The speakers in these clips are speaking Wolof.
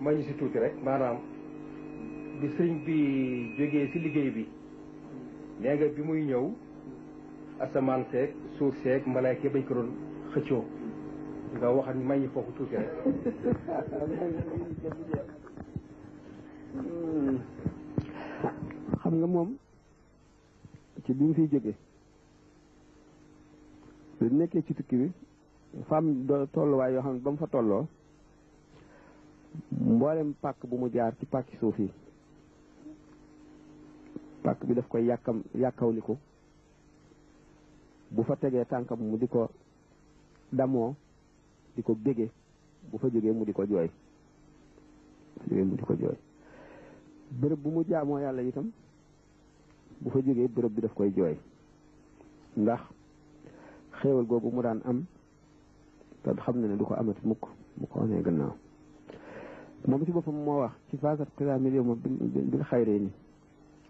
may ñu si tuuti rek maanaam bi sëriñ bi jógee si liggéey bi nee nga bi muy ñëw asamaan seeg suuf seeg malaayka bañ ko doon xëccoo nga wax may ñu foofu tuuti rek. xam nga moom ci bi mu fiy jógee lu nekkee ci tukki bi fam tolluwaay yoo xam ne ba mu fa tolloo mboolem pàkk bu mu jaar ci pàkki suuf yi pàkk bi daf koy yàkkawliku bu fa tegee tànkam mu di ko damoo di ko bége bu fa jógee mu di ko jooy bërëb bu mu jaamoo yàlla itam bu fa jógee bërëb bi daf koy jooy ndax xéewal googu mu daan am te xam na ne du ko amati mukk mu ko amee gannaaw moom ci boppam moo wax ci faasat xilaamil yow ma bil xayree ni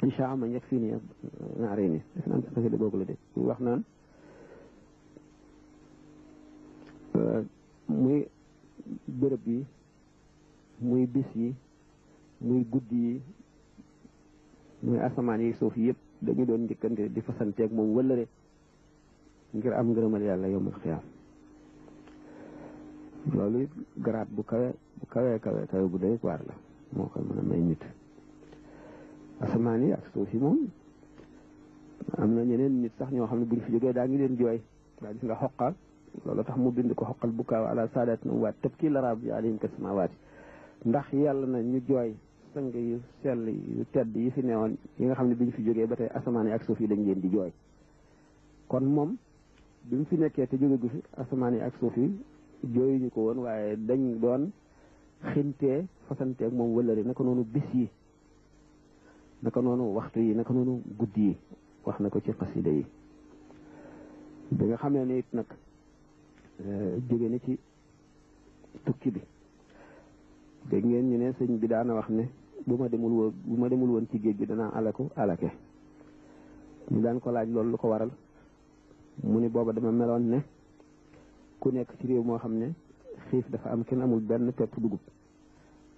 insha allah yegg fii nii naaree ni def naan xasida googu la de wax naan muy bërëb yi muy bis yi muy guddi yi muy asamaan yi suuf yëpp dañu doon njëkkante di fasanteeg moom wëllëre ngir am ngërëmal yàlla yowmal xiyaam loolu it garaat bu kawe bu doy waar la moo koy mën a may nit asamaan yi ak suuf yi moom am na ñeneen nit sax ñoo xam ne buñ fi jógee daa ngi leen jooy daa gis nga xoqal loolu tax mu bind ko xoqal bu kaaw ala saadaat na waat tëb kii laraab bi alayhim ka samawaati ndax yàlla na ñu jooy sang yu sell yu tedd yi fi newoon yi nga xam ne bi ñu fi jógee ba tey asamaan yi ak suuf yi dañ leen di jooy kon moom bi mu fi nekkee te jóge gu fi asamaan yi ak suuf yi jooyuñu ko woon waaye dañ doon xintee fasanteeg moom wëllëri naka noonu bis yi naka noonu waxtu yi naka noonu guddi yi wax na ko ci xasida yi bi nga xamee ne it nag jóge na ci tukki bi dégg ngeen ñu ne sëñ bi daana wax ne bu ma demul woon ci géej gi danaa alake ñu daan ko laaj loolu lu ko waral mu ni booba dama meloon ne ku nekk ci réew moo xam ne xiif dafa am kenn amul benn pepp dugub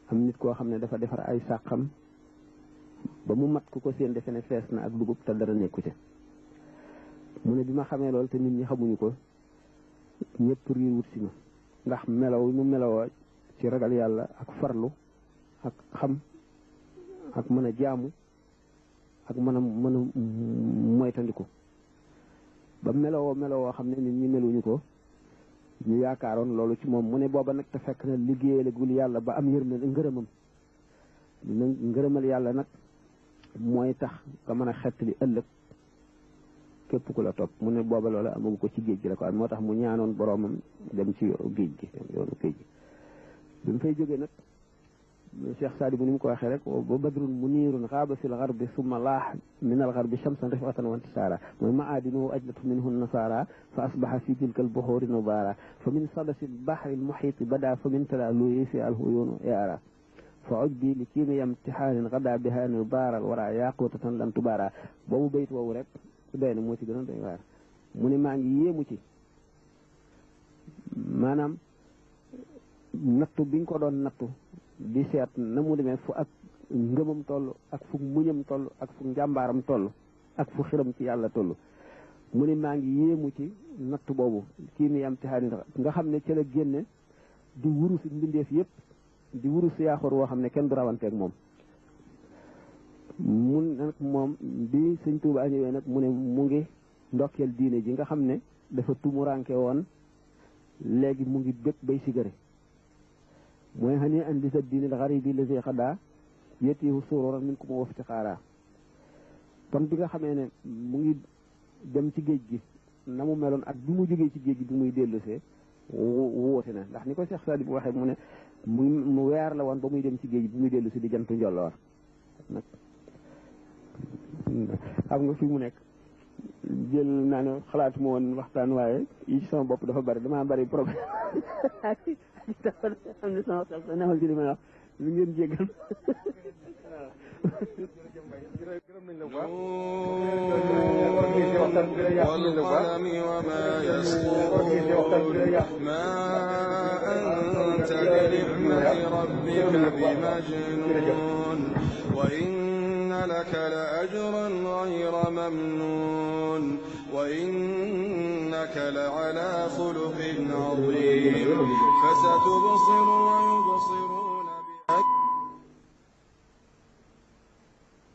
am nit koo xam ne dafa defar ay sàqam ba mu mat ku ko seen defe ne fees na ak dugub te dara nekku ca mu ne bi ma xamee loolu te nit ñi xamuñu ko ñëpp riir wut si ma ndax melow mu melowoo ci ragal yàlla ak farlu ak xam ak mën a jaamu ak mën a moytandiku ba melowoo xam ne nit ñi meluñu ko ñu yaakaaroon loolu ci moom mu ne booba nag te fekk na liggéeyalagul yàlla ba am yërmande ngërëmal yàlla nag mooy tax nga mën a xettali ëllëg képp ku la topp mu ne booba loola amagu ko ci géej gi la ko am moo tax mu ñaanoon boroomam dem ci yoonu géej gi bi mu fay jógee nag Cheikh Saadi bu ni mu ko waxee rek ba badrun muniirun xaaba fi lgarbi summa laax min algarbi shamsan rifatan wa intisaara mooy maadinu ajlatu minhu nasaara fa asbaxa fi tilka albuxuuri nubaara fa min sadasi lbaxri almuxiiti bada fa min talaaluyi fi alhuyuunu yaara fa ujbi li kiimi imtixaanin gada biha nubaara wara yaquutatan lan tubaara boobu bayt woowu rek doy na moo ci gën a doy waar mu ne maa ngi yéemu ci maanaam nattu biñ ko doon nattu di seet na mu demee fu ak ngëmam toll ak fu muñam toll ak fu njàmbaaram toll ak fu xiram ci yàlla toll mu ne maa ngi yéemu ci nattu boobu kii mi am tixaani nga xam ne ca la génne di wurus mbindeef yëpp di wurus yaaxoor woo xam ne kenn du rawanteeg moom mun nag moom bi sëñ Tuuba ñëwee nag mu ne mu ngi ndokkeel diine ji nga xam ne dafa tumuranke woon léegi mu ngi bépp bay sigare mooy xani andi sa diine alxaribi lazi xada yetihu sururan min ku ma wafti xaaraa kon bi nga xamee ne mu ngi dem ci géej gi na mu meloon ak bi mu jógee ci géej gi bi muy dellusee wóote na ndax ni ko Cheikh Saadi bu waxee mu ne mu weer la woon ba muy dem ci géej gi bi muy dellusi di jantu njolloor nag xam nga fi mu nekk jël naa ne xalaatuma woon waxtaan waaye yi ci sama bopp dafa bari damaa bari problème xam ne sama xel sa newal ci li may wax lu ngeen jéggal والقلم وما يسطرون ما أنت بنعمة ربك بمجنون وإن لك لأجرا غير ممنون وإنك لعلى خلق عظيم فستبصر